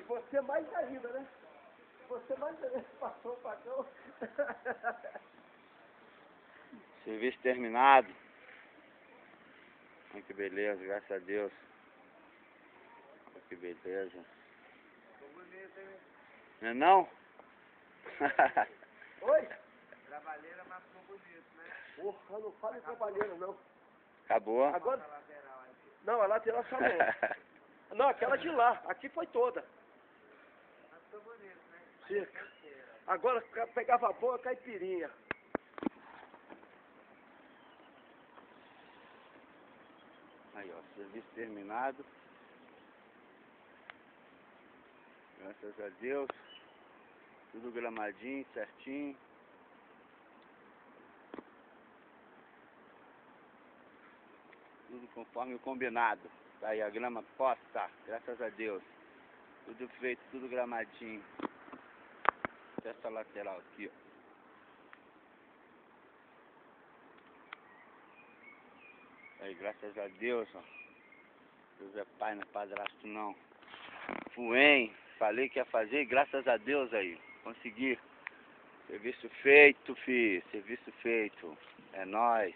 você mais ainda, né? Você mais ainda passou o facão. Serviço terminado. Olha que beleza, graças a Deus. Olha que beleza. Ficou bonito, hein? Não é não? Oi? Trabalheira, mas ficou bonito, né? Porra, não fala em trabalheira, não. Acabou. Agora... Não, a lateral só não. Não, aquela de lá. Aqui foi toda. Mas ficou bonito, né? Sim. Agora pegava boa caipirinha. Aí, ó, serviço terminado. Graças a Deus. Tudo gramadinho, certinho. Tudo conforme o combinado. Tá aí a grama posta, graças a Deus. Tudo feito, tudo gramadinho. Essa lateral aqui, ó. Aí, graças a Deus, ó. Deus é pai, não é padrasto não. Fuem, falei que ia fazer, graças a Deus aí. Consegui. Serviço feito, fi. Serviço feito. É nóis.